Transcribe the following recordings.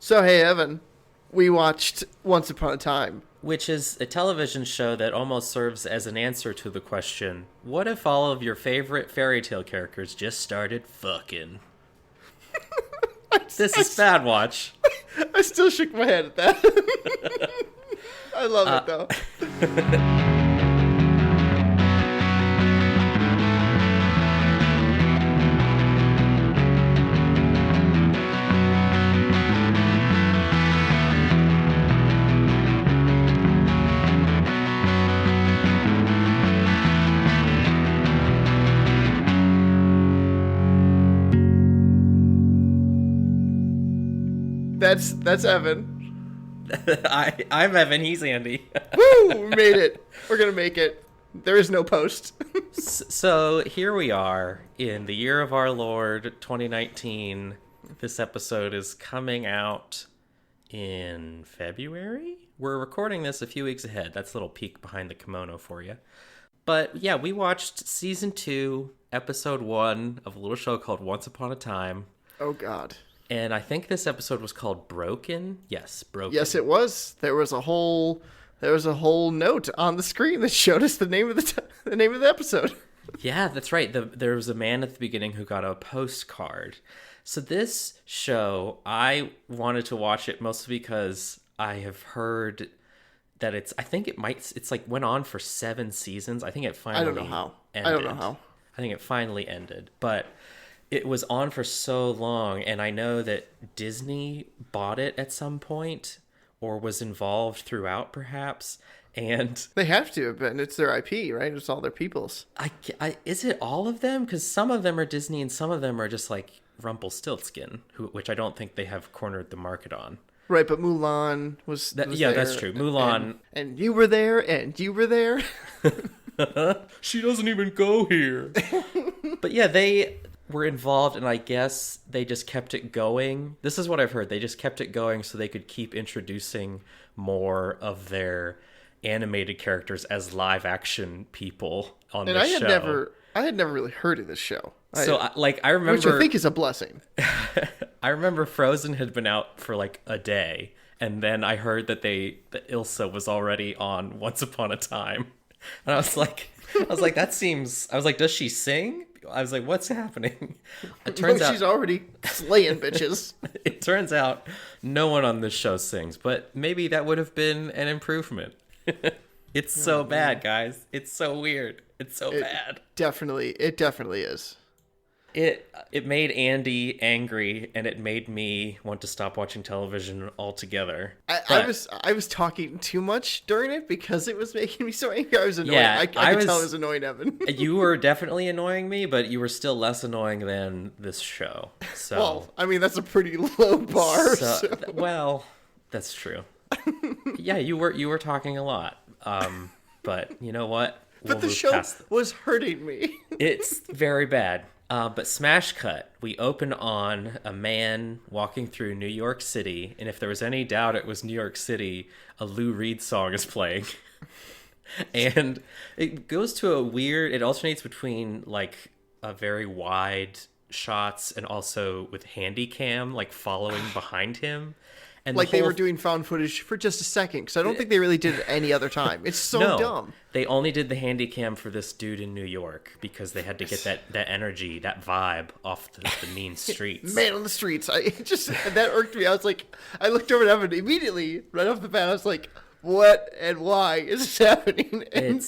So, hey, Evan, we watched Once Upon a Time. Which is a television show that almost serves as an answer to the question, what if all of your favorite fairy tale characters just started fucking? I, This I, is Badwatch. I still shook my head at that. I love it, though. That's Evan. I'm Evan, he's Andy. Woo! We made it. We're going to make it. There is no post. So here we are in the year of our Lord 2019. This episode is coming out in February. We're recording this a few weeks ahead. That's a little peek behind the kimono for you. But yeah, we watched season 2, episode 1 of a little show called Once Upon a Time. Oh, God. And I think this episode was called Broken. Yes, Broken. Yes, it was. There was a whole note on the screen that showed us the name of the name of the episode. Yeah, that's right. There was a man at the beginning who got a postcard. So this show, I wanted to watch it mostly because I have heard that it's like went on for 7 seasons. I think it finally I don't know how. ended. I don't know how. I think it finally ended, but it was on for so long, and I know that Disney bought it at some point or was involved throughout, perhaps. And They have to have been. It's their IP, right? It's all their people's. is it all of them? Because some of them are Disney and some of them are just like Rumplestiltskin, which I don't think they have cornered the market on. Right, but Mulan was Yeah, there, that's true. Mulan. and you were there, and you were there. She doesn't even go here. But yeah, they were involved, and I guess they just kept it going. This is what I've heard. They just kept it going so they could keep introducing more of their animated characters as live action people on the show. I had never really heard of this show. I remember, which I think is a blessing. I remember Frozen had been out for like a day, and then I heard that Ilsa was already on Once Upon a Time, and I was like, does she sing? I was like, what's happening? It turns out she's already slaying bitches. It turns out no one on this show sings, but maybe that would have been an improvement. It's so bad, guys. It's so weird. It's so bad. It definitely is. It made Andy angry, and it made me want to stop watching television altogether. I was talking too much during it because it was making me so angry. I was annoyed. Yeah, I could tell I was annoying Evan. You were definitely annoying me, but you were still less annoying than this show. So, well, I mean, that's a pretty low bar. Well, that's true. Yeah, you were talking a lot. But you know what? But the show was hurting me. It's very bad. But smash cut, we open on a man walking through New York City, and if there was any doubt it was New York City, a Lou Reed song is playing. And it goes to it alternates between like a very wide shots and also with handy cam like following behind him. And like they were doing found footage for just a second, because I don't think they really did it any other time. It's so dumb. They only did the handy cam for this dude in New York because they had to get that energy, that vibe off the mean streets. Man on the streets. That irked me. I was like, I looked over at Evan immediately, right off the bat. I was like, what and why is this happening? And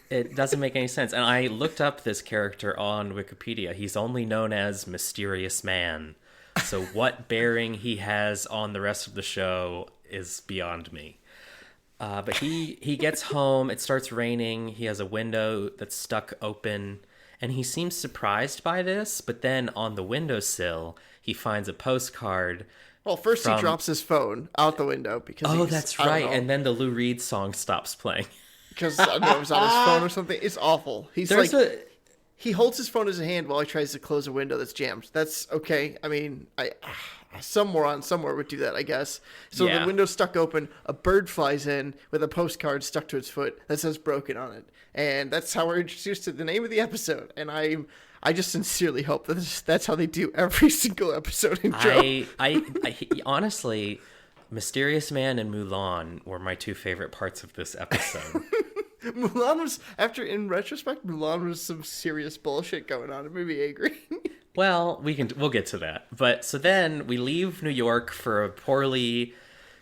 it doesn't make any sense. And I looked up this character on Wikipedia. He's only known as Mysterious Man. So what bearing he has on the rest of the show is beyond me. But he gets home. It starts raining. He has a window that's stuck open. And he seems surprised by this. But then on the windowsill, he finds a postcard. Well, first he drops his phone out the window because that's right. And then the Lou Reed song stops playing. Because I don't know, it was on his phone or something. It's awful. He holds his phone in his hand while he tries to close a window that's jammed. That's okay. I mean, I some moron somewhere would do that, I guess. So Yeah. the window's stuck open, a bird flies in with a postcard stuck to its foot that says broken on it. And that's how we're introduced to the name of the episode. And I just sincerely hope that that's how they do every single episode in Joe. I honestly, Mysterious Man and Mulan were my two favorite parts of this episode. Mulan was, in retrospect, Mulan was some serious bullshit going on. It made me angry. Well, we'll get to that. But so then we leave New York for a poorly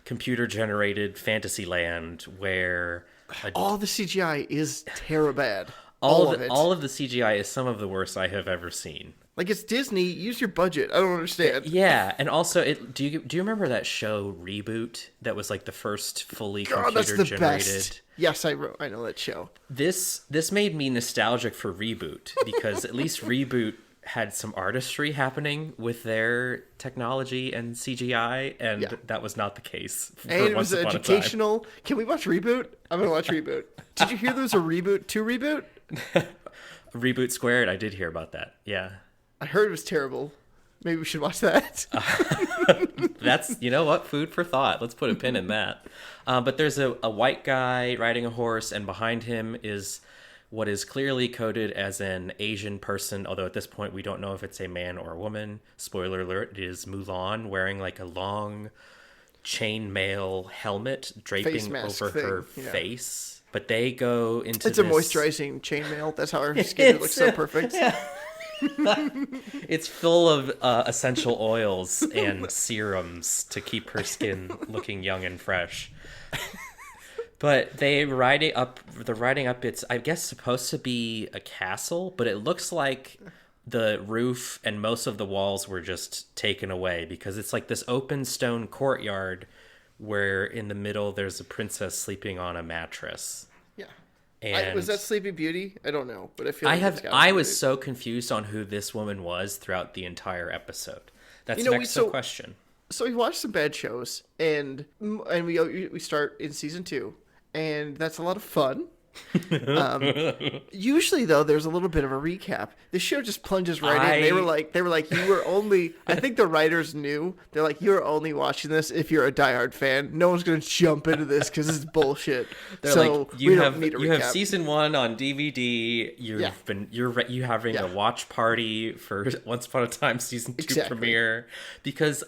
computer-generated fantasy land where All the CGI is terrible. all of it. all of the CGI is some of the worst I have ever seen. Like, it's Disney. Use your budget. I don't understand. Yeah, and also, do you remember that show Reboot that was like the first fully God, that's the computer-generated? best. Yes, I know that show. This made me nostalgic for Reboot because at least Reboot had some artistry happening with their technology and CGI, and that was not the case. And it was educational. Can we watch Reboot? I'm gonna watch Reboot. Did you hear there was a Reboot to Reboot? Reboot Squared. I did hear about that. Yeah. I heard it was terrible. Maybe we should watch that. That's, you know what, food for thought. Let's put a pin in that. But there's a white guy riding a horse, and behind him is what is clearly coded as an Asian person, although at this point we don't know if it's a man or a woman. Spoiler alert, it is Mulan wearing like a long chainmail helmet draping over her face. But they go into It's a moisturizing chainmail. That's how her skin looks so perfect. It's full of essential oils and serums to keep her skin looking young and fresh. But they're riding up. It's, I guess, supposed to be a castle, but it looks like the roof and most of the walls were just taken away because it's like this open stone courtyard where in the middle there's a princess sleeping on a mattress. Yeah. And was that Sleeping Beauty? I don't know, but I feel I was so confused on who this woman was throughout the entire episode. That's the question. So we watched some bad shows, and we start in season 2, and that's a lot of fun. Usually though, there's a little bit of a recap. The show just plunges right in. They were like, you were only. I think the writers knew. They're like, you're only watching this if you're a diehard fan. No one's gonna jump into this because it's bullshit. So like, you have recap. season 1 on DVD. You're having a watch party for Once Upon a Time season 2 premiere because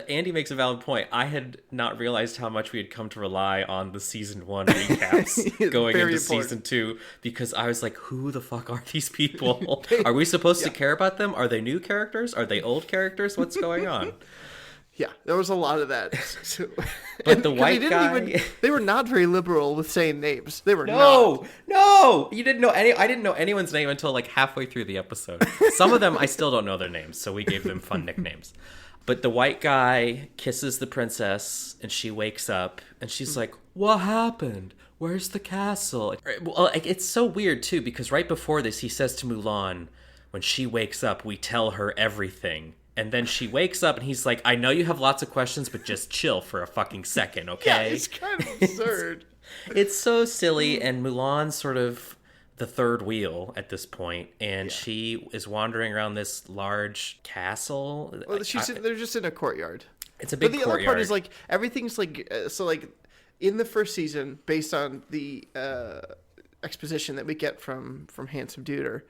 Andy makes a valid point. I had not realized how much we had come to rely on the season 1 recaps going into season 2 because I was like, who the fuck are these people? Are we supposed to care about them? Are they new characters? Are they old characters? What's going on? Yeah, there was a lot of that. But the white guy... they were not very liberal with saying names. They were not. No! You didn't know I didn't know anyone's name until like halfway through the episode. Some of them, I still don't know their names, so we gave them fun nicknames. But the white guy kisses the princess, and she wakes up, and she's like, what happened? Where's the castle? Well, it's so weird, too, because right before this, he says to Mulan, when she wakes up, we tell her everything. And then she wakes up, and he's like, I know you have lots of questions, but just chill for a fucking second, okay? Yeah, it's kind of absurd. It's so silly, and Mulan's sort of the third wheel at this point, and she is wandering around this large castle. Well, they're just in a courtyard. It's a big courtyard. But the other part is like everything's like so like in the first season, based on the exposition that we get from Handsome Duder,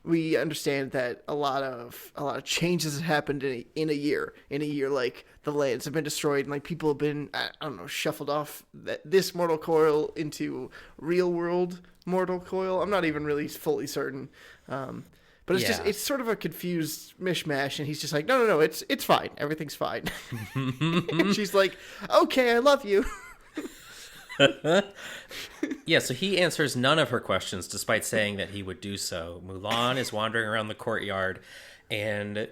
we understand that a lot of changes have happened in a year. In a year, like the lands have been destroyed, and like people have been shuffled off this mortal coil into real world mortal coil. I'm not even really fully certain, but it's sort of a confused mishmash. And he's just like, no, it's fine, everything's fine. And she's like, okay, I love you. Yeah, so he answers none of her questions despite saying that he would do so. Mulan is wandering around the courtyard, and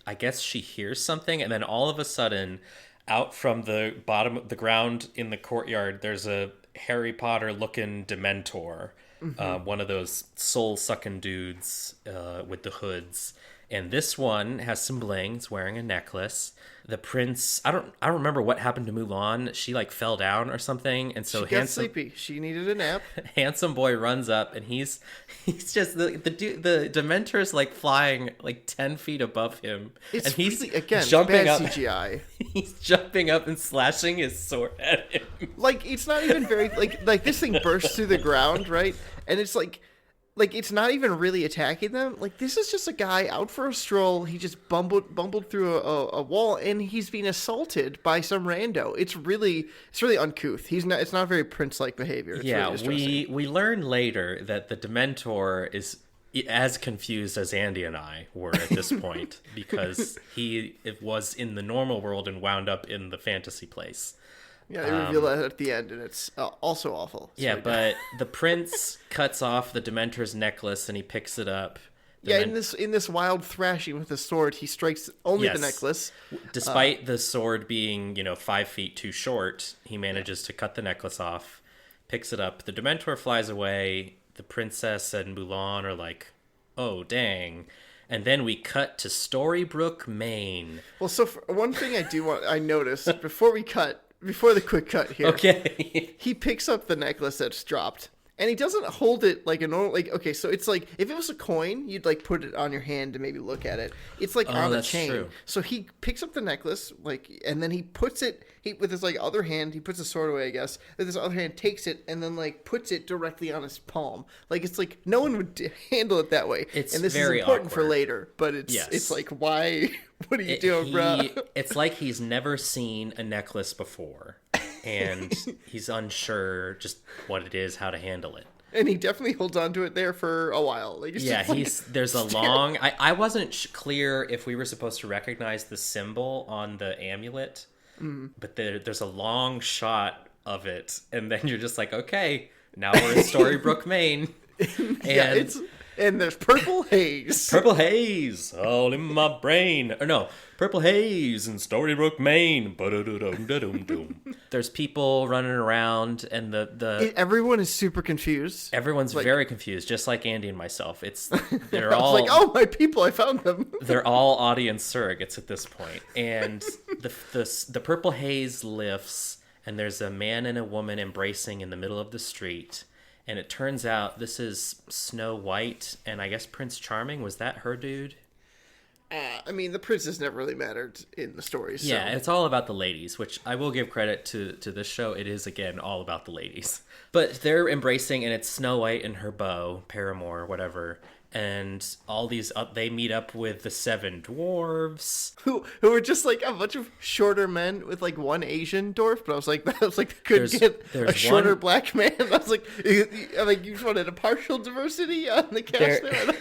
I guess she hears something, and then all of a sudden, out from the bottom of the ground in the courtyard, there's a Harry Potter looking Dementor, one of those soul sucking dudes with the hoods. And this one has some bling. It's wearing a necklace. the prince, I don't remember what happened to Mulan. She like fell down or something, and so She got sleepy. She needed a nap. handsome boy runs up, and he's just the Dementor is like flying like 10 feet above him, It's and he's really, again, jumping bad up. CGI. He's jumping up and slashing his sword at him. Like, it's not even very like this thing bursts through the ground, right? And it's like it's not even really attacking them. Like, this is just a guy out for a stroll. He just bumbled through a wall, and he's being assaulted by some rando. It's really uncouth. It's not very prince-like behavior. It's Yeah, really we learn later that the Dementor is as confused as Andy and I were at this point because it was in the normal world and wound up in the fantasy place. Yeah, they reveal that at the end, and it's also awful. Yeah, but the prince cuts off the Dementor's necklace and he picks it up. In this wild thrashing with the sword, he strikes only the necklace. Despite the sword being, 5 feet too short, he manages to cut the necklace off, picks it up. The Dementor flies away. The princess and Mulan are like, oh, dang. And then we cut to Storybrooke, Maine. Well, so one thing I noticed before the quick cut here. Okay. He picks up the necklace that's dropped, and he doesn't hold it like a normal, okay, so it's like, if it was a coin, you'd like put it on your hand to maybe look at it. It's like on a chain. True. So he picks up the necklace, and then he puts it, with his other hand, he puts the sword away, I guess. With his other hand, takes it, and then puts it directly on his palm. It's like, no one would handle it that way. It's and this very is important awkward. for later, but it's like, why? What are you doing, bro? It's like he's never seen a necklace before, and he's unsure just what it is, how to handle it. And he definitely holds on to it there for a while. There's a long... I wasn't clear if we were supposed to recognize the symbol on the amulet, but there's a long shot of it, and then you're just like, okay, now we're in Storybrooke, Maine. And and there's purple haze. Purple haze, all in my brain. Or no, purple haze in Storybrooke, Maine. There's people running around, and everyone is super confused. Everyone's very confused, just like Andy and myself. They're all like, oh, my people, I found them. They're all audience surrogates at this point, and the purple haze lifts, and there's a man and a woman embracing in the middle of the street. And it turns out this is Snow White, and I guess Prince Charming. Was that her dude? The princess never really mattered in the stories. Yeah, it's all about the ladies, which I will give credit to this show. It is, again, all about the ladies. But they're embracing, and it's Snow White and her beau, paramour, whatever. And all these, they meet up with the 7 dwarves. Who were just a bunch of shorter men with one Asian dwarf. But I was like, they couldn't get a shorter black man. I was like, you just wanted a partial diversity on the cast there.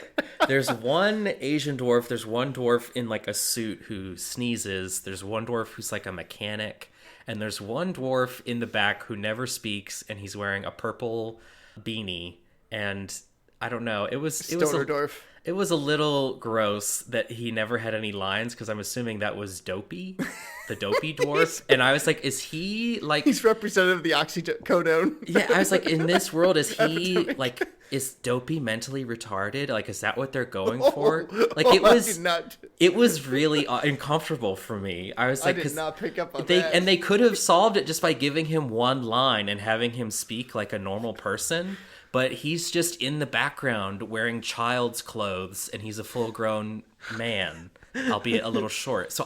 There's one Asian dwarf. There's one dwarf in a suit who sneezes. There's one dwarf who's a mechanic. And there's one dwarf in the back who never speaks, and he's wearing a purple beanie. And I don't know. It was a little gross that he never had any lines, because I'm assuming that was Dopey, the Dopey dwarf. And I was like, is he he's representative of the oxycodone? Yeah, I was like, in this world, is he is Dopey mentally retarded? Is that what they're going for? It was really uncomfortable for me. I was like, I did not pick up on that. And they could have solved it just by giving him one line and having him speak like a normal person. But he's just in the background wearing child's clothes, and he's a full-grown man, albeit a little short. So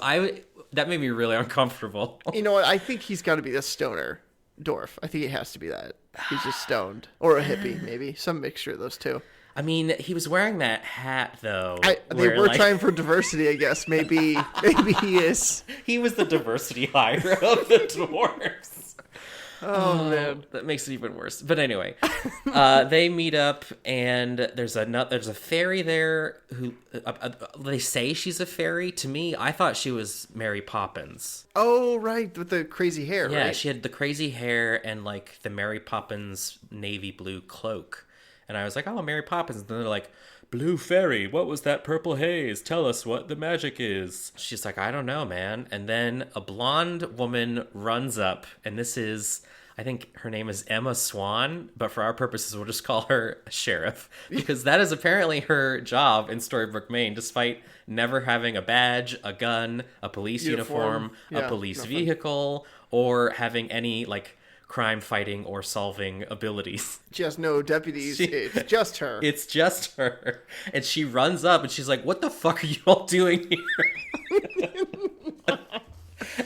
that made me really uncomfortable. You know what? I think he's got to be the stoner dwarf. I think it has to be that. He's just stoned. Or a hippie, maybe. Some mixture of those two. He was wearing that hat, though. They were trying for diversity, I guess. Maybe he is. He was the diversity hire of the dwarves. Oh, man. That makes it even worse. But anyway, they meet up, and there's a fairy there who they say she's a fairy. To me, I thought she was Mary Poppins. Oh, right, with the crazy hair. Yeah, right? She had the crazy hair and the Mary Poppins navy blue cloak, and I was like, oh, Mary Poppins. And then they're like, blue fairy, what was that purple haze? Tell us what the magic is. She's like, I don't know, man. And then a blonde woman runs up, and this is I think her name is Emma Swan, but for our purposes, we'll just call her Sheriff, because that is apparently her job in Storybrooke, Maine, despite never having a badge, a gun, a police uniform, a police vehicle, or having any, like, crime-fighting or solving abilities. She has no deputies. It's just her. It's just her. And she runs up and she's like, what the fuck are you all doing here?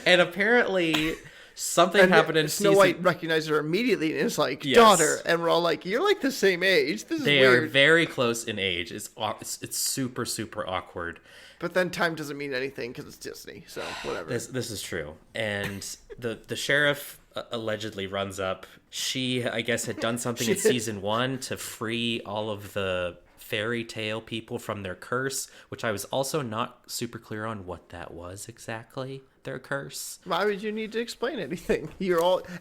And apparently something happened in Snow White recognizes her immediately and is like, daughter. And we're all like, you're like the same age. This is they weird. are very close in age. It's super, super awkward. But then time doesn't mean anything because it's Disney, so whatever. This is true. And the sheriff allegedly runs up. She, I guess, had done something in season 1 to free all of the fairy tale people from their curse, which I was also not super clear on what that was exactly, their curse. Why would you need to explain anything?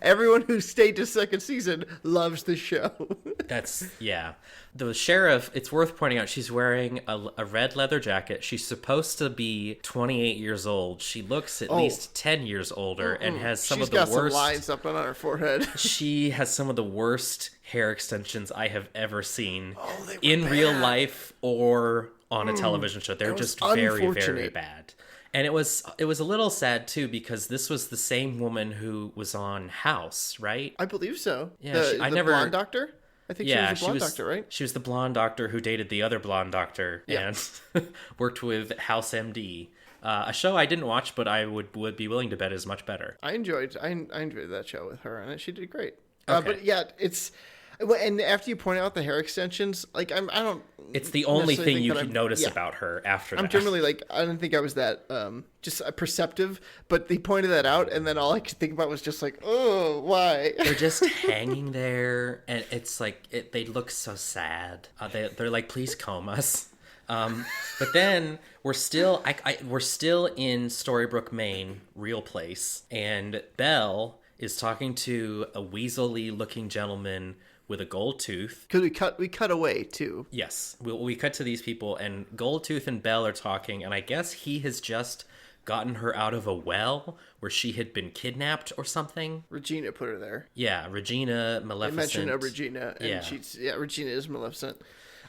Everyone who stayed to second season loves the show. Yeah. The sheriff, it's worth pointing out, she's wearing a red leather jacket. She's supposed to be 28 years old. She looks at least 10 years older and has some of the worst... She's got some lines up on her forehead. She has some of the worst hair extensions I have ever seen in real life or on a television show. They're just very, very bad. And it was a little sad too, because this was the same woman who was on House, right? I believe so. Yeah, the blonde doctor? I think she was the blonde doctor, right? She was the blonde doctor who dated the other blonde doctor and worked with House MD. A show I didn't watch, but I would be willing to bet is much better. I enjoyed that show with her, and she did great. But yeah, it's... And after you point out the hair extensions, like I don't. It's the only thing you can notice about her after that. I'm generally like, I didn't think I was that just perceptive, but they pointed that out, and then all I could think about was just like, oh, why? They're just hanging there, and it's like they look so sad. They're like, please comb us. But then we're still in Storybrooke, Maine, real place, and Belle is talking to a weaselly looking gentleman with a gold tooth. Because we cut away too. Yes, we cut to these people, and Goldtooth and Belle are talking, and I guess he has just gotten her out of a well where she had been kidnapped or something. Regina put her there. Yeah, Regina, Maleficent. They mentioned Regina, and Regina is Maleficent.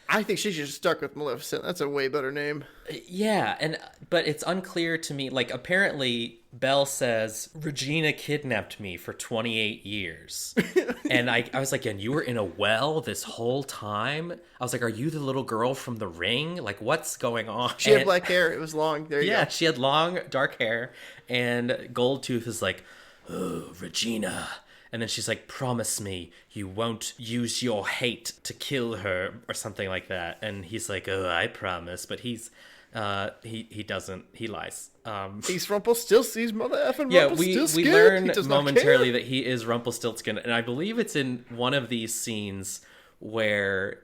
I think she should have stuck with Maleficent. That's a way better name. Yeah, but it's unclear to me. Like, apparently, Belle says, Regina kidnapped me for 28 years. And I was like, and you were in a well this whole time? I was like, are you the little girl from The Ring? Like, what's going on? She had black hair. It was long. There you go. Yeah, she had long, dark hair. And Goldtooth is like, oh, Regina. And then she's like, promise me you won't use your hate to kill her or something like that. And he's like, oh, I promise. But he doesn't. He lies. He's Rumpelstiltskin. He's mother effing Rumpelstiltskin. We learn momentarily that he is Rumpelstiltskin. And I believe it's in one of these scenes where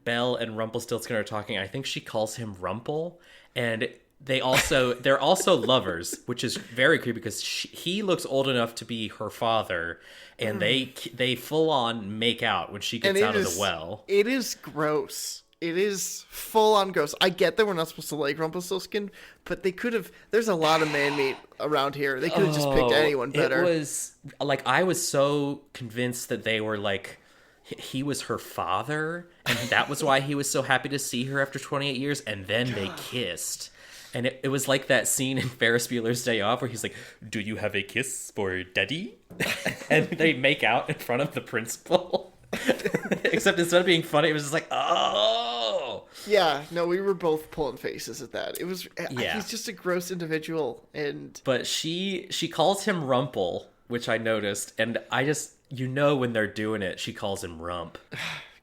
Belle and Rumpelstiltskin are talking. I think she calls him Rumple. And they're also lovers, which is very creepy because he looks old enough to be her father, and they full on make out when she gets out of the well. It is gross. It is full on gross. I get that we're not supposed to like Rumpelstiltskin, but they could have. There's a lot of man meat around here. They could have just picked anyone better. It was like I was so convinced that they were like he was her father, and that was why he was so happy to see her after 28 years, and then they kissed. And it was like that scene in Ferris Bueller's Day Off where he's like, do you have a kiss for daddy? And they make out in front of the principal. Except instead of being funny, it was just like, oh. Yeah, no, we were both pulling faces at that. It was, he's just a gross individual. But she calls him Rumple, which I noticed. And I just, when they're doing it, she calls him Rump.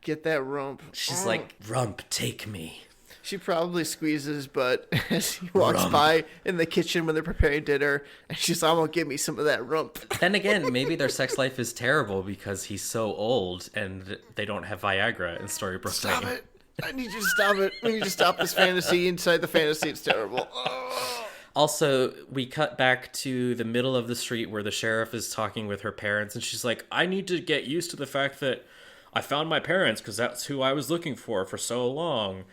Get that rump. She's like, Rump, take me. She probably squeezes his butt as he walks by in the kitchen when they're preparing dinner, and she's like, "I'm gonna give me some of that rump." Then again, maybe their sex life is terrible because he's so old and they don't have Viagra in Storybrooke. Stop it! I need you to stop it. We need to stop this fantasy inside the fantasy. It's terrible. Also, we cut back to the middle of the street where the sheriff is talking with her parents, and she's like, "I need to get used to the fact that I found my parents because that's who I was looking for so long."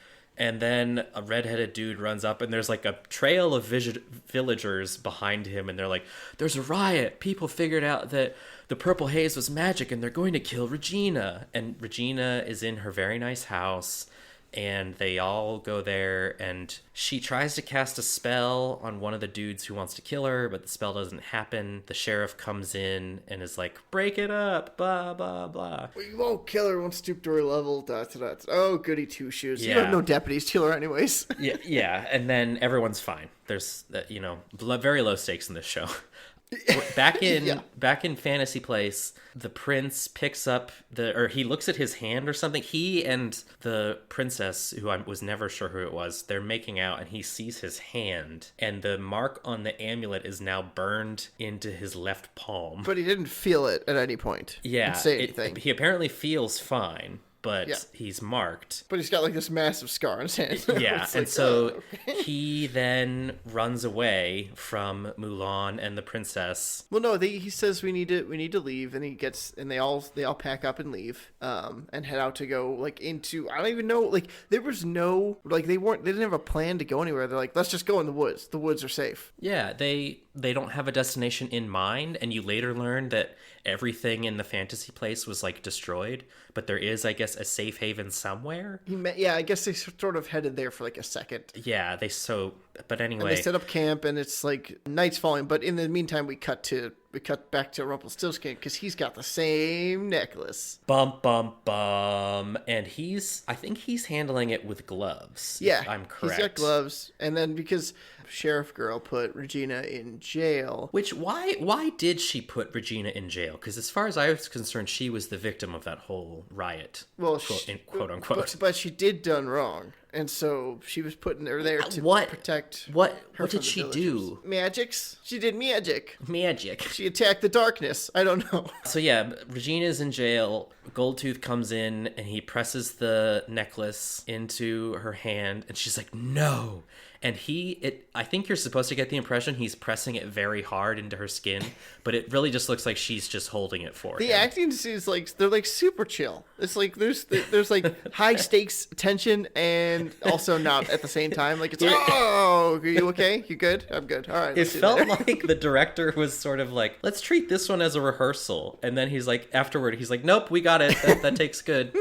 And then a redheaded dude runs up, and there's like a trail of villagers behind him, and they're like, there's a riot. People figured out that the purple haze was magic, and they're going to kill Regina. And Regina is in her very nice house, and they all go there, and she tries to cast a spell on one of the dudes who wants to kill her, but the spell doesn't happen. The sheriff comes in and is like, break it up, blah, blah, blah. We won't kill her, won't stoop to her level, dot, dot, dot. Oh, goody two-shoes. Yeah. You have no deputies to kill her anyways. Yeah, and then everyone's fine. There's, very low stakes in this show. Back in Fantasy Place, the prince picks up he looks at his hand or something. He and the princess, who I was never sure who it was, they're making out, and he sees his hand, and the mark on the amulet is now burned into his left palm. But he didn't feel it at any point. Yeah, Didn't say anything. He apparently feels fine, but he's marked. But he's got like this massive scar on his hand. Yeah, and so he then runs away from Mulan and the princess. Well, no, he says we need to leave, and they all pack up and leave, and head out to go like into, I don't even know, like there was no, like they didn't have a plan to go anywhere. They're like, let's just go in the woods. The woods are safe. Yeah, they don't have a destination in mind, and you later learn that everything in the Fantasy Place was like destroyed, but there is, I guess, a safe haven somewhere. I guess they sort of headed there for like a second. Yeah, but anyway. And they set up camp, and it's like night's falling, but in the meantime we cut back to Rumplestiltskin, because he's got the same necklace. Bum, bum, bum. And I think he's handling it with gloves. Yeah, if I'm correct. He's got gloves, and then because Sheriff Girl put Regina in jail. Which, why did she put Regina in jail? Because as far as I was concerned, she was the victim of that whole riot. Well, quote unquote. But she did done wrong, and so she was putting her there to protect her. What from did the she villagers. do? Magics. She did magic. Magic. She attacked the darkness. I don't know. So yeah, Regina's in jail. Goldtooth comes in, and he presses the necklace into her hand, and she's like, no. And I think you're supposed to get the impression he's pressing it very hard into her skin, but it really just looks like she's just holding it for him. The acting is like, they're like super chill. It's like there's like high stakes tension, and also not at the same time. Like it's are you okay? You good? I'm good. All right. It felt like the director was sort of like, let's treat this one as a rehearsal, and then he's like, afterward, he's like, nope, we got it. That takes good.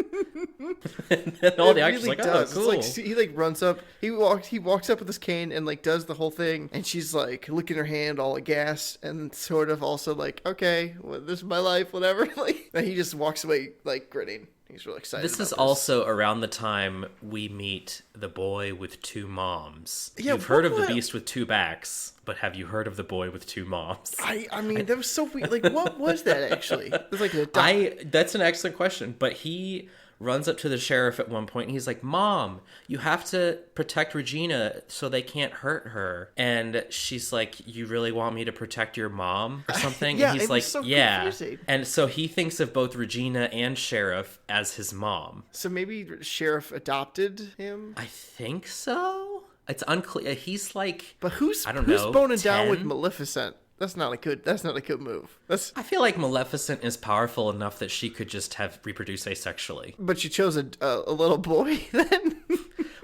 And then all the actors really like, oh, cool. It's like, he like runs up. He walks up with his cane and like does the whole thing, and she's like licking her hand all aghast, and sort of also like, okay, well, this is my life, whatever. Like, and he just walks away like grinning. He's really excited. This is also around the time we meet the boy with two moms. Yeah, You've heard of the beast with two backs, but have you heard of the boy with two moms? I mean, that was so weird. Like, what was that actually? It was like that's an excellent question, but he runs up to the sheriff at one point, and he's like, Mom, you have to protect Regina so they can't hurt her. And she's like, you really want me to protect your mom or something? Yeah, and he's it was so confusing. And so he thinks of both Regina and Sheriff as his mom. So maybe Sheriff adopted him? I think so. It's unclear. He's like, but who's know, boning 10? down with Maleficent? That's not a good move. I feel like Maleficent is powerful enough that she could just have reproduced asexually. But she chose a little boy then?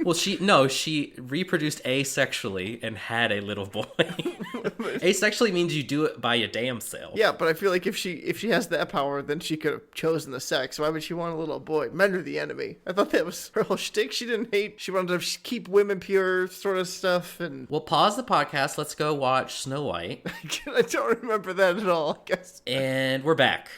Well, she reproduced asexually and had a little boy. Asexually means you do it by a damn self. Yeah, but I feel like if she has that power, then she could have chosen the sex. Why would she want a little boy? Men are the enemy. I thought that was her whole shtick. She didn't hate. She wanted to keep women pure, sort of stuff. And we'll pause the podcast. Let's go watch Snow White. I don't remember that at all, I guess. And we're back.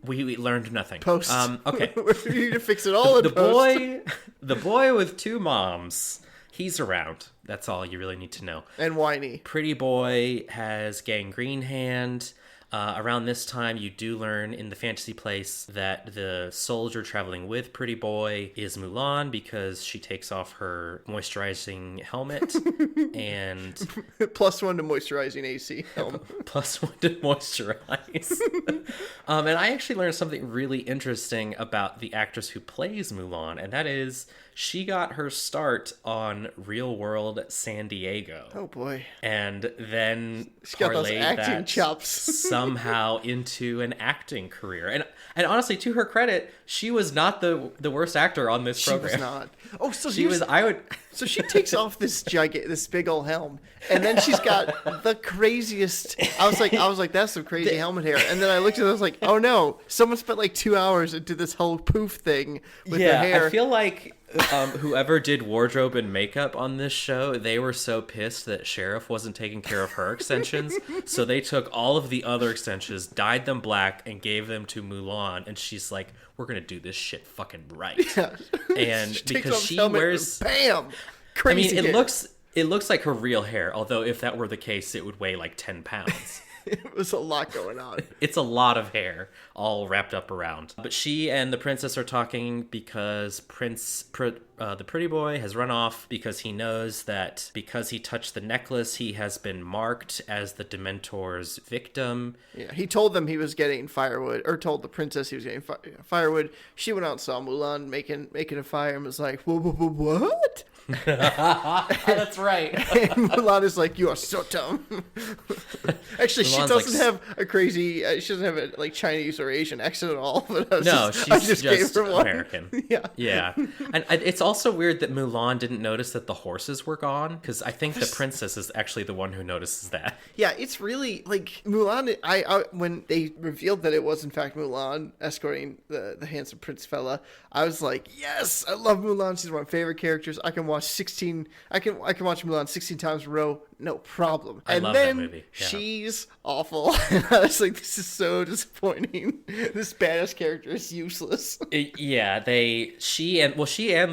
We learned nothing. Post. Okay. We need to fix it all in post. The boy with two moms. He's around. That's all you really need to know. And whiny. Pretty boy has gangrene hand. Around this time, you do learn in the Fantasy Place that the soldier traveling with Pretty Boy is Mulan, because she takes off her moisturizing helmet and +1 to moisturizing AC helmet. +1 to moisturize. And I actually learned something really interesting about the actress who plays Mulan, and that is she got her start on Real World San Diego. Oh boy. And then She's got those parlayed acting that chops. somehow into an acting career. And honestly, to her credit, she was not the worst actor on this program. She was not. Oh, so She was, I would... So she takes off this big old helm, and then she's got the craziest. I was like, that's some crazy helmet hair. And then I looked at it, I was like, oh no, someone spent like 2 hours into this whole poof thing with their hair. I feel like whoever did wardrobe and makeup on this show, they were so pissed that Sheriff wasn't taking care of her extensions, so they took all of the other extensions, dyed them black, and gave them to Mulan, and she's like, we're gonna do this shit fucking right. Yeah. And because she wears... Bam! Crazy hair. It looks like her real hair, although if that were the case, it would weigh like 10 pounds. It was a lot going on. It's a lot of hair all wrapped up around. But she and the princess are talking because the pretty boy has run off because he knows that because he touched the necklace, he has been marked as the Dementor's victim. Yeah, he told them he was getting firewood, or told the princess he was getting firewood. She went out and saw Mulan making a fire and was like, what? That's right. And Mulan is like, you are so dumb. Actually, she doesn't have a crazy, she doesn't have a like Chinese or Asian accent at all. But she's just American. Yeah. And it's also weird that Mulan didn't notice that the horses were gone, because I think the princess is actually the one who notices that. Yeah, it's really like Mulan. I when they revealed that it was in fact Mulan escorting the handsome prince fella, I was like, yes, I love Mulan. She's one of my favorite characters. I can watch Mulan 16 times in a row, no problem. I love that movie. Yeah. She's awful. I was like, this is so disappointing. This badass character is useless. She and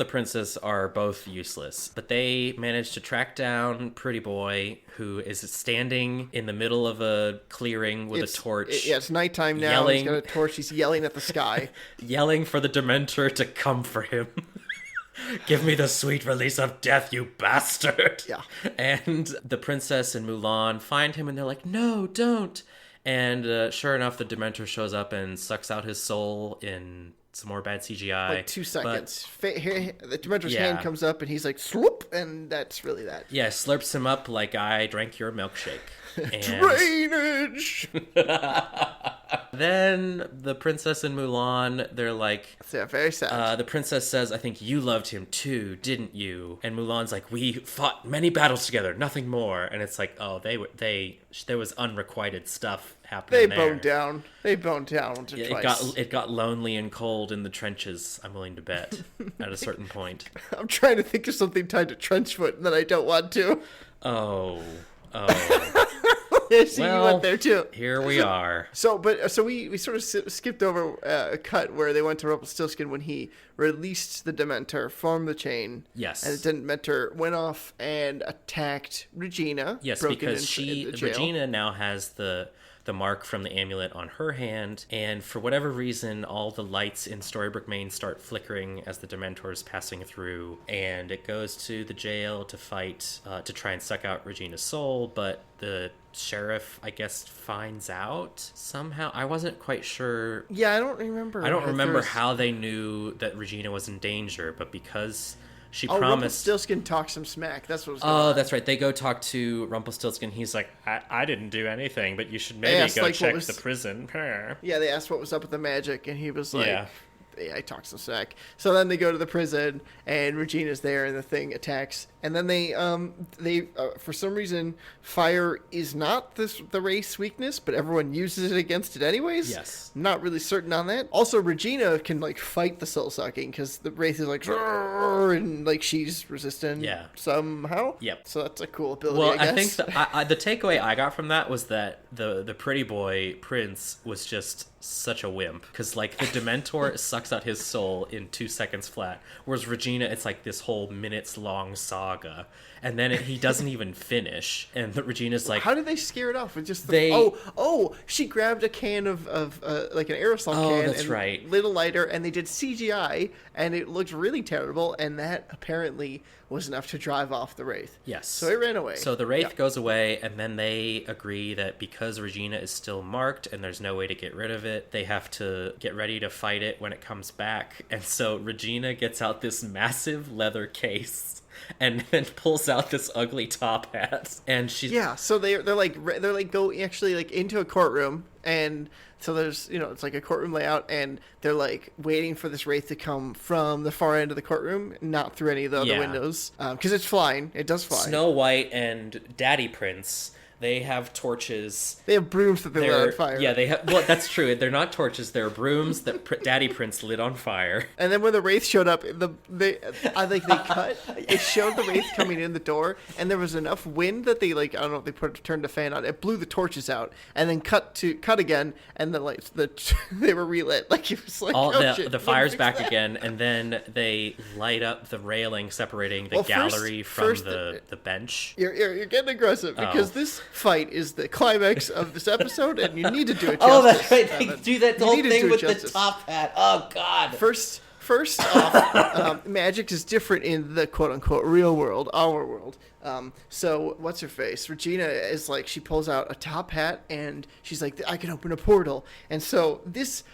the princess are both useless, but they managed to track down Pretty Boy, who is standing in the middle of a clearing with a torch. It's nighttime now. He's got a torch. He's yelling at the sky. Yelling for the Dementor to come for him. Give me the sweet release of death, you bastard! Yeah. And the princess and Mulan find him, and they're like, no, don't! And sure enough, the Dementor shows up and sucks out his soul in some more bad CGI. Like 2 seconds. The Dementor's hand comes up, and he's like, sloop, and that's really that. Yeah, slurps him up like I drank your milkshake. Drainage! Then the princess and Mulan, they're like... Yeah, very sad. The princess says, I think you loved him too, didn't you? And Mulan's like, we fought many battles together, nothing more. And it's like, oh, there was unrequited stuff happening there. They boned down once or twice. It got lonely and cold in the trenches, I'm willing to bet, at a certain point. I'm trying to think of something tied to Trenchfoot, and then I don't want to. Oh. You went there too. Here we are. So we sort of skipped over a cut where they went to Rumplestiltskin when he released the Dementor, formed the chain. Yes. And the Dementor went off and attacked Regina. Yes, because Regina now has the mark from the amulet on her hand, and for whatever reason, all the lights in Storybrooke Maine start flickering as the Dementor is passing through, and it goes to the jail to fight, to try and suck out Regina's soul, but the sheriff, I guess, finds out somehow. I wasn't quite sure. Yeah, I don't remember how they knew that Regina was in danger, but because... She promised. Rumpelstiltskin talks some smack. That's what was going on. Oh, that's right. They go talk to Rumpelstiltskin. He's like, I didn't do anything, but you should maybe go check the prison. Yeah, they asked what was up with the magic, and he was like, I talked some smack. So then they go to the prison, and Regina's there, and the thing attacks. And then they for some reason, fire is not the race weakness, but everyone uses it against it anyways. Yes. Not really certain on that. Also, Regina can like fight the soul sucking because the wraith is like, and like she's resistant. Somehow. Yep. So that's a cool ability. I think the takeaway I got from that was that the pretty boy prince was just such a wimp, because like the Dementor sucks out his soul in 2 seconds flat, whereas Regina, it's like this whole minutes long saga saga, and then he doesn't even finish, and Regina's like, how did they scare it off with just she grabbed a can of like an aerosol can that's and right. lit a lighter, and they did CGI, and it looked really terrible, and that apparently was enough to drive off the Wraith. Yes. So it ran away. So the Wraith goes away, and then they agree that because Regina is still marked and there's no way to get rid of it, they have to get ready to fight it when it comes back. And so Regina gets out this massive leather case and then pulls out this ugly top hat, and she's so they're go actually like into a courtroom, and so there's it's like a courtroom layout, and they're like waiting for this Wraith to come from the far end of the courtroom, not through any of the other windows, because it does fly. Snow White and Daddy Prince, they have torches. They have brooms that they lit on fire. Yeah, they have. Well, that's true. They're not torches. They're brooms that Daddy Prince lit on fire. And then when the Wraith showed up, it showed the Wraith coming in the door, and there was enough wind that they turned the fan on. It blew the torches out, and then cut again, and the lights they were relit. Like it was like the fire's back again, and then they light up the railing separating the gallery from the bench. You're getting aggressive because this fight is the climax of this episode, and you need to do it justice. Oh, that's right. They do that whole thing with justice. The top hat. Oh, God. First off, magic is different in the quote-unquote real world, our world. So what's her face? Regina is like, she pulls out a top hat, and she's like, I can open a portal. And so there's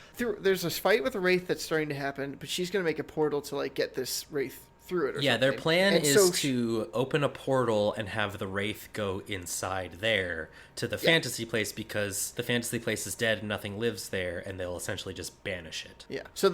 a fight with a Wraith that's starting to happen, but she's going to make a portal to like get this Wraith through it or something. Their plan is to open a portal and have the Wraith go inside there to the fantasy place, because the fantasy place is dead and nothing lives there, and they'll essentially just banish it. Yeah. So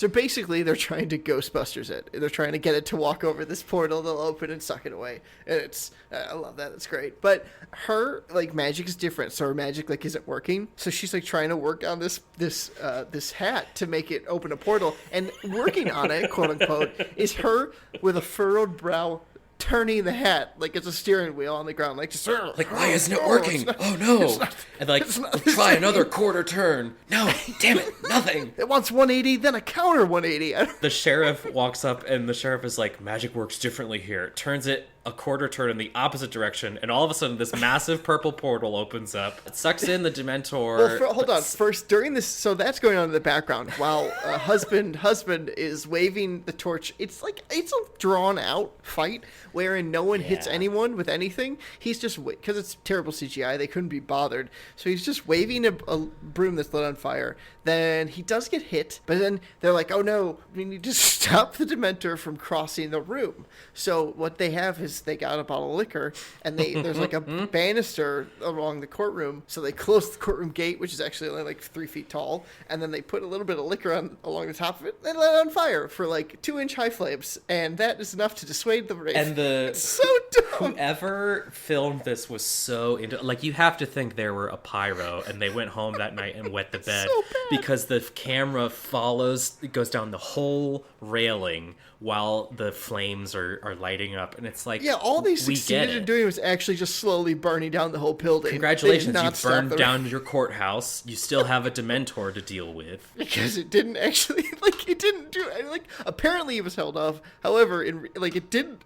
basically they're trying to Ghostbusters it. They're trying to get it to walk over this portal they'll open and suck it away. And I love that. It's great. But her like magic is different. So her magic like isn't working. So she's like trying to work on this hat to make it open a portal, and working on it, quote unquote, is her with a furrowed brow turning the hat like it's a steering wheel on the ground, like just like, why isn't it working? Oh no! And like, try another quarter turn. No, damn it, nothing. It wants 180, then a counter 180. The sheriff walks up, and the sheriff is like, magic works differently here. Turns it a quarter turn in the opposite direction, and all of a sudden this massive purple portal opens up. It sucks in the Dementor. Well, hold on. First, during this, so that's going on in the background while husband is waving the torch. It's a drawn out fight wherein no one hits anyone with anything. He's just, because it's terrible CGI, they couldn't be bothered. So he's just waving a broom that's lit on fire. Then he does get hit, but then they're like, oh no, we need to stop the Dementor from crossing the room. So what they have is they got a bottle of liquor, and there's like a banister along the courtroom. So they close the courtroom gate, which is actually only like 3 feet tall, and then they put a little bit of liquor along the top of it and let it on fire for like 2-inch high flames, and that is enough to dissuade the Wraith. And it's so dumb. Whoever filmed this was so into, like, you have to think there were a pyro, and they went home that night and wet the bed, so because the camera it goes down the whole railing while the flames are lighting up, and it's like, all they succeeded in doing was actually just slowly burning down the whole building. Congratulations, you burned down your courthouse. You still have a Dementor to deal with. Because it didn't actually, it didn't do it. Apparently it was held off. However, it didn't.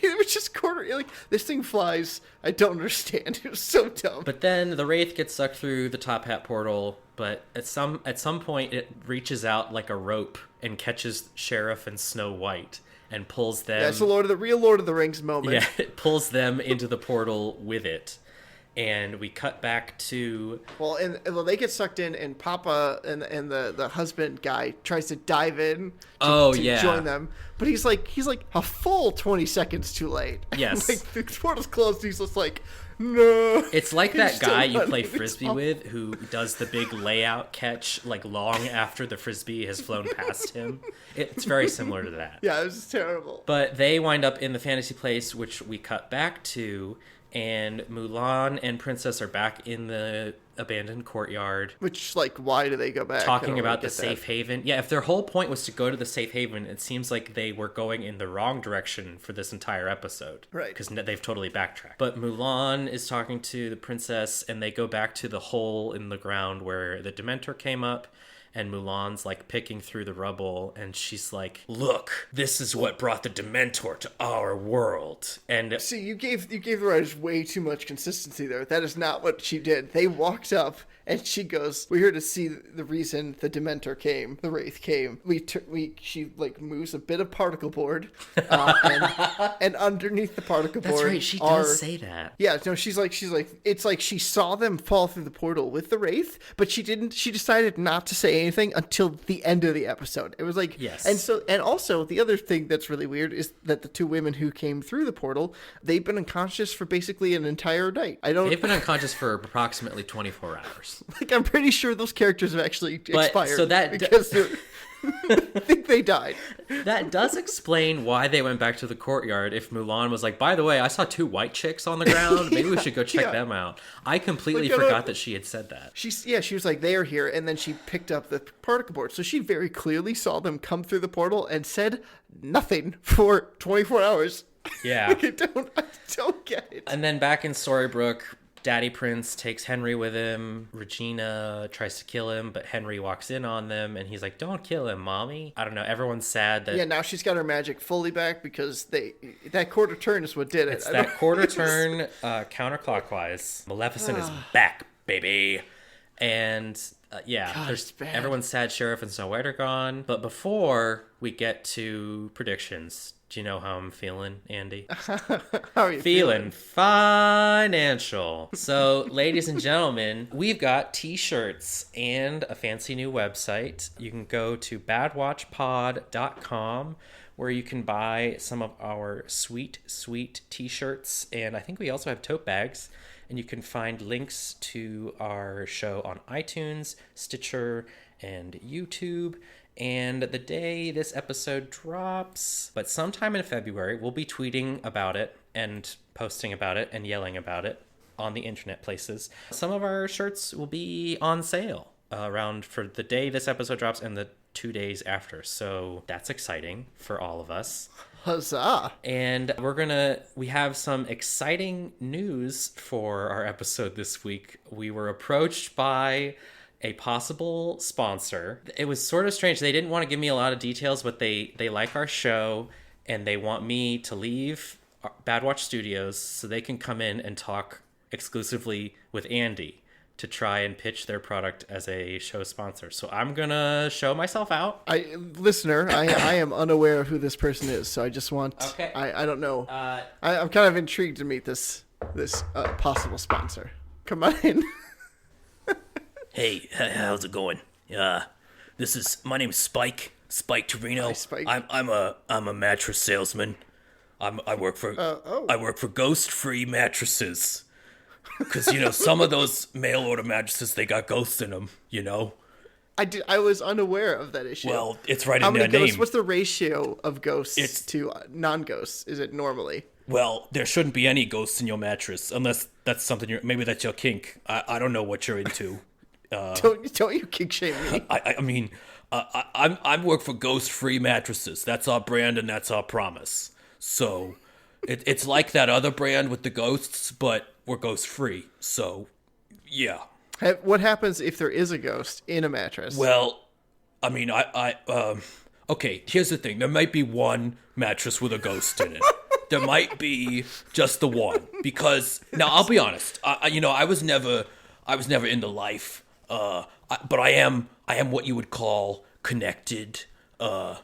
It was just this thing flies. I don't understand. It was so dumb. But then the Wraith gets sucked through the top hat portal, but at some point it reaches out like a rope and catches Sheriff and Snow White and pulls them. That's the real Lord of the Rings moment. Yeah, it pulls them into the portal with it. And we cut back to... Well, they get sucked in, and Papa and the husband guy tries to dive in to join them. But he's like a full 20 seconds too late. Yes. The portal's closed, and he's just like, no. It's like that guy you play Frisbee with who does the big layout catch long after the Frisbee has flown past him. It's very similar to that. Yeah, it was just terrible. But they wind up in the fantasy place, which we cut back to, and Mulan and Princess are back in the abandoned courtyard. Which, why do they go back? Talking about the safe haven. Yeah, if their whole point was to go to the safe haven, it seems like they were going in the wrong direction for this entire episode. Right. Because they've totally backtracked. But Mulan is talking to the princess, and they go back to the hole in the ground where the Dementor came up. and Mulan's like picking through the rubble, and she's like, "Look, this is what brought the Dementor to our world." And see, you gave the writers way too much consistency there. That is not what she did. They walked up and she goes, "We're here to see the reason the Dementor came, the Wraith came." She like moves a bit of particle board, and underneath the particle board, that's right, she does say that. Yeah, no, she's like, it's like she saw them fall through the portal with the Wraith, but she didn't. She decided not to say anything until the end of the episode. It was like, yes. And also the other thing that's really weird is that the two women who came through the portal, they've been unconscious for basically an entire night. They've been unconscious for approximately 24 hours. Like, I'm pretty sure those characters have actually expired. So that because I think they died. That does explain why they went back to the courtyard. If Mulan was like, "By the way, I saw 2 white chicks on the ground. Maybe we should go check them out." I completely forgot that she had said that. She was like, "They are here," and then she picked up the particle board. So she very clearly saw them come through the portal and said nothing for 24 hours. Yeah. Like, I don't get it. And then back in Storybrooke, Daddy Prince takes Henry with him. Regina tries to kill him, but Henry walks in on them, and he's like, "Don't kill him, Mommy." I don't know. Everyone's sad that... Yeah, now she's got her magic fully back because that quarter turn is what did it. It's that quarter turn counterclockwise. Maleficent is back, baby. And everyone's sad. Sheriff and Snow White are gone. But before we get to predictions... Do you know how I'm feeling, Andy? How are you feeling? Financial. So, ladies and gentlemen, we've got t-shirts and a fancy new website. You can go to badwatchpod.com where you can buy some of our sweet, sweet t-shirts. And I think we also have tote bags. And you can find links to our show on iTunes, Stitcher, and YouTube. And the day this episode drops, but sometime in February, we'll be tweeting about it and posting about it and yelling about it on the internet places. Some of our shirts will be on sale around for the day this episode drops and the 2 days after. So that's exciting for all of us. Huzzah! And we have some exciting news for our episode this week. We were approached by a possible sponsor. It was sort of strange. They didn't want to give me a lot of details, but they like our show and they want me to leave Badwatch Studios so they can come in and talk exclusively with Andy to try and pitch their product as a show sponsor. So I'm gonna show myself out. I am unaware of who this person is, so I just want... Okay. I don't know. I'm kind of intrigued to meet this possible sponsor. Come on in. Hey, how's it going? My name's Spike Torino. Hi, Spike. I'm a mattress salesman. I work for Ghost Free Mattresses. Because some of those mail order mattresses, they got ghosts in them. I was unaware of that issue. Well, it's right How in many their ghosts? name. What's the ratio of ghosts to non-ghosts? Is it normally? Well, there shouldn't be any ghosts in your mattress unless that's something maybe that's your kink. I don't know what you're into. Don't you kink shame me? I work for Ghost Free Mattresses. That's our brand and that's our promise. So it's like that other brand with the ghosts, but we're ghost free. So yeah. What happens if there is a ghost in a mattress? Well, okay, here's the thing. There might be one mattress with a ghost in it. There might be just the one. Because now I'll be honest. I was never into life. But I am what you would call connected. Do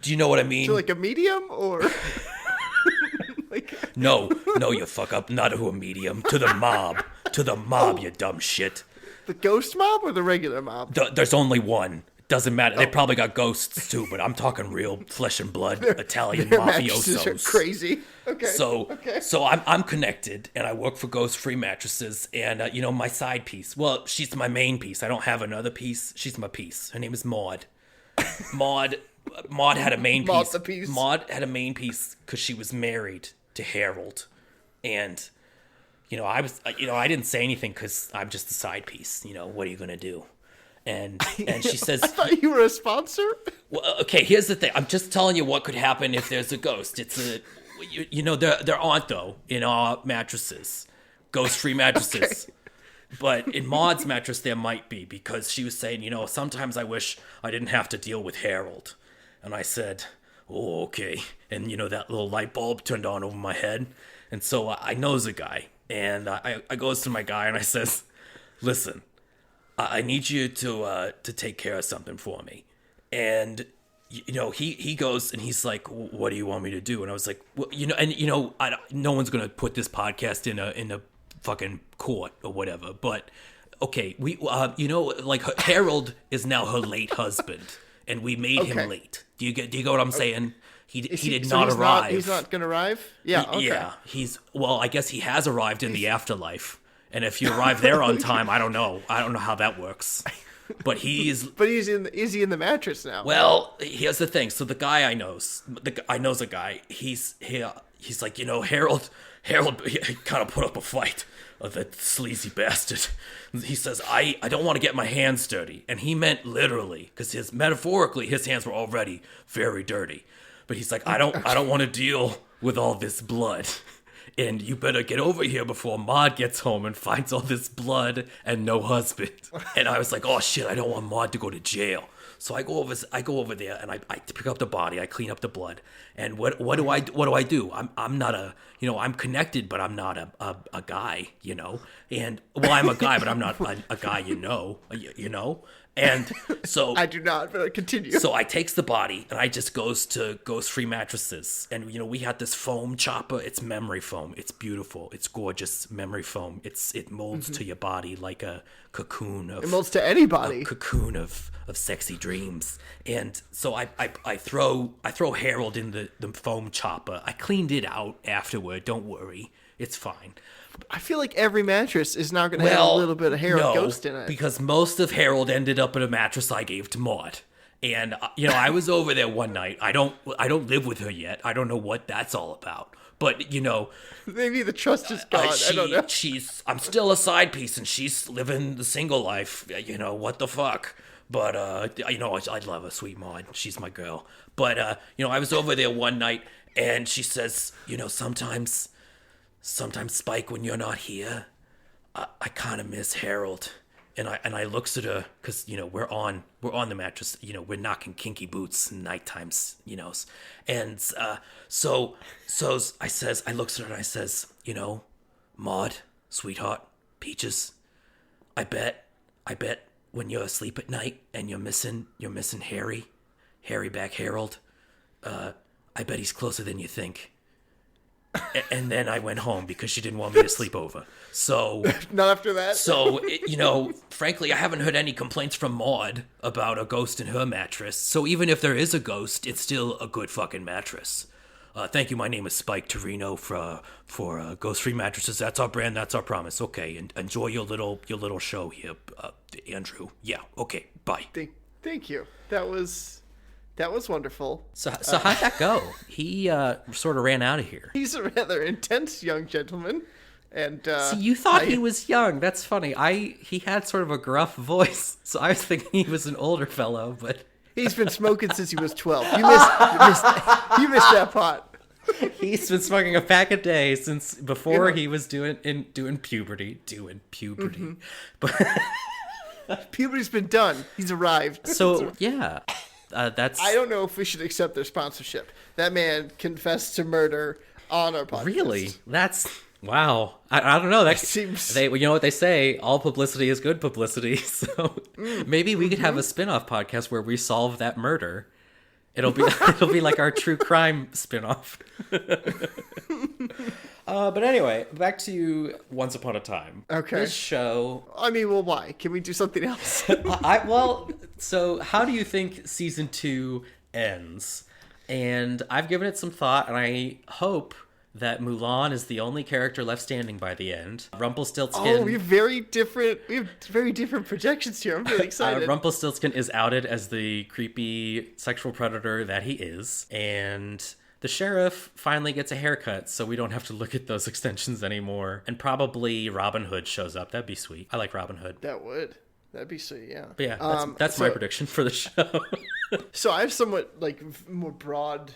you know what I mean? To like a medium or? No, you fuck up. Not to a medium. To the mob. You dumb shit. The ghost mob or the regular mob? There's only one. Doesn't matter. They probably got ghosts too, but I'm talking real flesh and blood Italian mafiosos. Are crazy. Okay. So I'm connected, and I work for Ghost Free Mattresses, and my side piece. Well, she's my main piece. I don't have another piece. She's my piece. Her name is Maud. Maud had a main piece. Maud had a main piece because she was married to Harold, and I didn't say anything because I'm just a side piece. What are you gonna do? And she says, I thought you were a sponsor. Well, okay, here's the thing. I'm just telling you what could happen if there's a ghost. There aren't though in our mattresses, ghost-free mattresses. But in Maud's mattress, there might be, because she was saying, sometimes I wish I didn't have to deal with Harold. And I said, oh, okay. And, that little light bulb turned on over my head. And so I knows a guy. And I goes to my guy and I says, listen, I need you to take care of something for me. And, he goes and he's like, what do you want me to do? And I was like, well, no one's going to put this podcast in a fucking court or whatever. But, okay, we, Harold is now her late husband. And we made him late. Do you get what I'm saying? He did not arrive. He's not going to arrive? Yeah, okay. Yeah, I guess he has arrived in the afterlife. And if you arrive there on time, I don't know. I don't know how that works. But is he in the mattress now? Well, here's the thing. So the guy I knows a guy. He's like, Harold kind of put up a fight. That sleazy bastard. He says, I don't want to get my hands dirty. And he meant literally, because metaphorically his hands were already very dirty. But he's like, I don't want to deal with all this blood. And you better get over here before Maud gets home and finds all this blood and no husband. And I was like, oh shit, I don't want Maud to go to jail. So I go over there and I pick up the body, I clean up the blood. And what do I do? I'm not I'm connected, but I'm not a guy, And I'm a guy, but I'm not a guy, And so I do not, but continue. So I takes the body and I just goes to Free Mattresses. And we had this foam chopper. It's memory foam. It's beautiful. It's gorgeous memory foam. It molds to your body like a cocoon of, it molds to anybody. A cocoon of sexy dreams. And so I throw Harold in the foam chopper. I cleaned it out afterward. Don't worry. It's fine. I feel like every mattress is now going to have a little bit of Harold Ghost in it. Because most of Harold ended up in a mattress I gave to Maud. And I was over there one night. I don't live with her yet. I don't know what that's all about. But maybe the trust is gone. I don't know. I'm still a side piece, and she's living the single life. What the fuck? But I love her, sweet Maud. She's my girl. But I was over there one night, and she says, sometimes Spike, when you're not here, I kind of miss Harold. And I looks at her because we're on the mattress. We're knocking kinky boots night times. And so I looks at her and I says, Maud, sweetheart, Peaches, I bet when you're asleep at night and you're missing Harry back Harold, I bet he's closer than you think. And then I went home because she didn't want me to sleep over. So not after that. So frankly, I haven't heard any complaints from Maud about a ghost in her mattress. So even if there is a ghost, it's still a good fucking mattress. Thank you. My name is Spike Torino for Ghost Free Mattresses. That's our brand. That's our promise. Okay, and enjoy your little show here, Andrew. Yeah. Okay. Bye. Thank you. That was wonderful. So how'd that go? He sort of ran out of here. He's a rather intense young gentleman. And see, you thought he was young. That's funny. He had sort of a gruff voice, so I was thinking he was an older fellow, but he's been smoking since he was 12. You missed that pot. He's been smoking a pack a day since before he was doing puberty. Mm-hmm. But puberty's been done. He's arrived. So yeah. That's. I don't know if we should accept their sponsorship. That man confessed to murder on our podcast. Really? That's wow. I don't know. That seems. You know what they say? All publicity is good publicity. So maybe we could have a spin-off podcast where we solve that murder. It'll be like our true crime spin-off. But anyway, back to Once Upon a Time. Okay. This show... well, why? Can we do something else? So how do you think season 2 ends? And I've given it some thought, and I hope that Mulan is the only character left standing by the end. Rumpelstiltskin... Oh, we have very different projections here. I'm really excited. Rumpelstiltskin is outed as the creepy sexual predator that he is, and... the sheriff finally gets a haircut, so we don't have to look at those extensions anymore. And probably Robin Hood shows up. That'd be sweet. I like Robin Hood. That'd be sweet, yeah. But yeah, that's my prediction for the show. So I have somewhat more broad,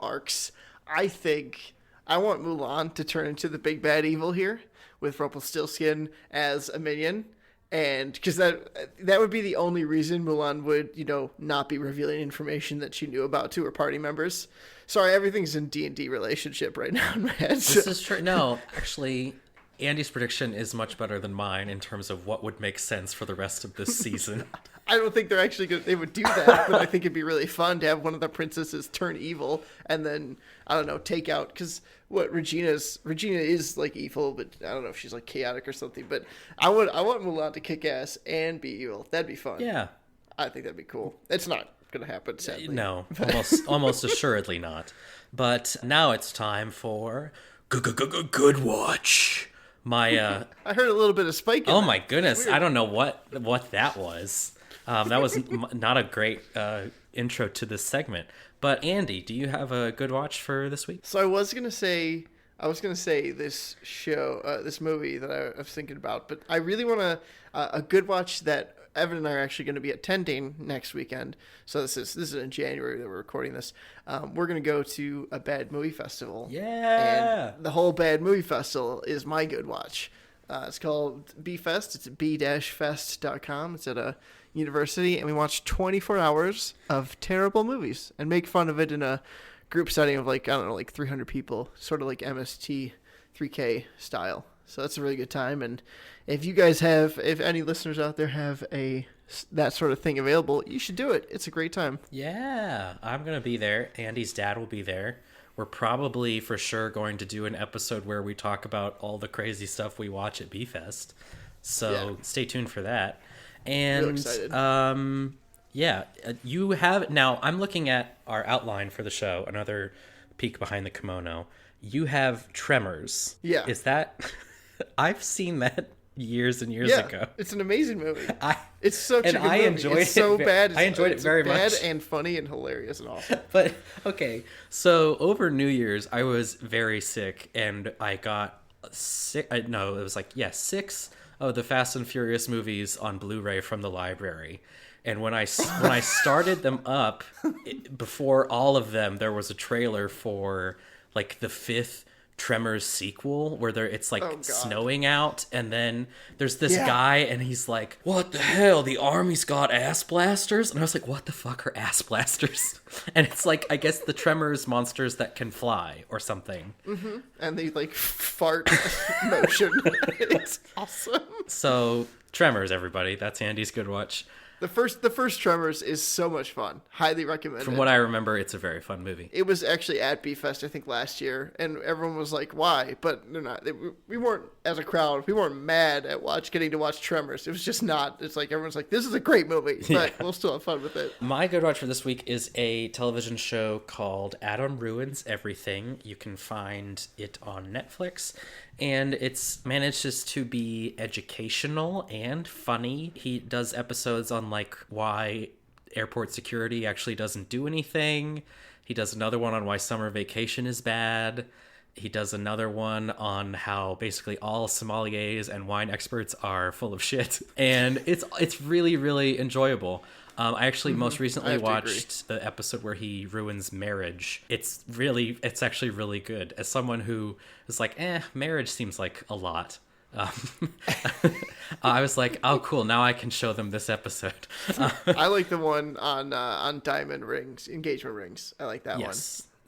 arcs. I think I want Mulan to turn into the big bad evil here with Rumpelstiltskin as a minion. And because that would be the only reason Mulan would, not be revealing information that she knew about to her party members. Sorry, everything's in D&D relationship right now in my head. This is true. No, actually, Andy's prediction is much better than mine in terms of what would make sense for the rest of this season. I don't think they're actually they would do that, but I think it'd be really fun to have one of the princesses turn evil and then, I don't know, take out, because Regina is like evil, but I don't know if she's like chaotic or something, but I want Mulan to kick ass and be evil. That'd be fun. Yeah. I think that'd be cool. It's not going to happen, sadly. No, almost assuredly not. But now it's time for Goodwatch. I heard a little bit of Spike in Oh that. my goodness, I don't know what that was. That was not a great intro to this segment. But Andy, do you have a good watch for this week? So I was gonna say this show, this movie that I was thinking about, but I really want a good watch that Evan and I are actually going to be attending next weekend. So this is in January that we're recording this. We're going to go to a Bad Movie Festival. Yeah. And the whole Bad Movie Festival is my good watch. It's called B-Fest. It's at b-fest.com. It's at a university, and we watch 24 hours of terrible movies and make fun of it in a group setting of like 300 people, sort of like MST 3K style. So that's a really good time. And if you guys if any listeners out there have that sort of thing available, you should do it. It's a great time. Yeah, I'm going to be there. Andy's dad will be there. We're probably for sure going to do an episode where we talk about all the crazy stuff we watch at B-Fest. So Stay tuned for that. And Real excited. You have now. I'm looking at our outline for the show. Another peek behind the kimono. You have Tremors. Yeah. Is that? I've seen that years and years ago. It's an amazing movie. It's such a good movie. Enjoyed it's so it. bad. I enjoyed it very bad much. And funny and hilarious and awful. But okay, so over New Year's, I was very sick, and I got sick. No, it was like 6 of the Fast and Furious movies on Blu-ray from the library. And when I started them up, before all of them, there was a trailer for like the 5th Tremors sequel where it's like snowing out, and then there's this guy and he's like, what the hell, the army's got ass blasters? And I was like, what the fuck are ass blasters? And it's like, I guess the Tremors monsters that can fly or something. Mm-hmm. And they like fart motion. It's awesome. So Tremors, everybody, that's Andy's good watch. The first Tremors is so much fun. Highly recommend it. From what I remember, it's a very fun movie. It was actually at B-Fest, I think, last year, and everyone was like, why? But they're not. We weren't, as a crowd, we weren't mad at getting to watch Tremors. It was just not. It's like, everyone's like, this is a great movie, but we'll still have fun with it. My good watch for this week is a television show called Adam Ruins Everything. You can find it on Netflix, and it's manages to be educational and funny. He does episodes on like why airport security actually doesn't do anything. He does another one on why summer vacation is bad. He does another one on how basically all sommeliers and wine experts are full of shit. And it's really, really enjoyable. I actually most recently watched the episode where he ruins marriage. It's actually really good. As someone who is like, marriage seems like a lot. I was like, oh, cool. Now I can show them this episode. I like the one on diamond rings, engagement rings. I like that one.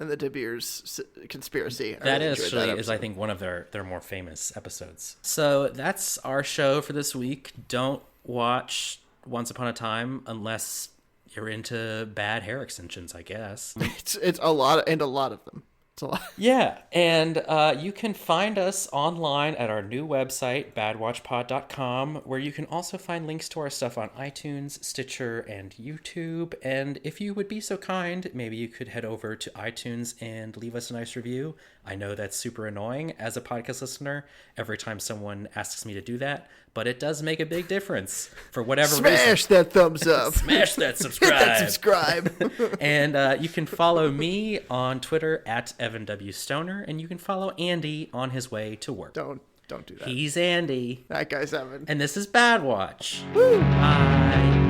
And the De Beers conspiracy. That is, I think, one of their more famous episodes. So that's our show for this week. Don't watch Once Upon a Time unless you're into bad hair extensions, I guess. It's a lot of them. It's a lot. Yeah, and you can find us online at our new website, badwatchpod.com, where you can also find links to our stuff on iTunes, Stitcher, and YouTube. And if you would be so kind, maybe you could head over to iTunes and leave us a nice review. I know that's super annoying as a podcast listener every time someone asks me to do that, but it does make a big difference for whatever reason. Smash that thumbs up. Smash that subscribe. Hit that subscribe. And you can follow me on Twitter at Evan W. Stoner, and you can follow Andy on his way to work. Don't do that. He's Andy. That guy's Evan. And this is Badwatch. Woo! Bye.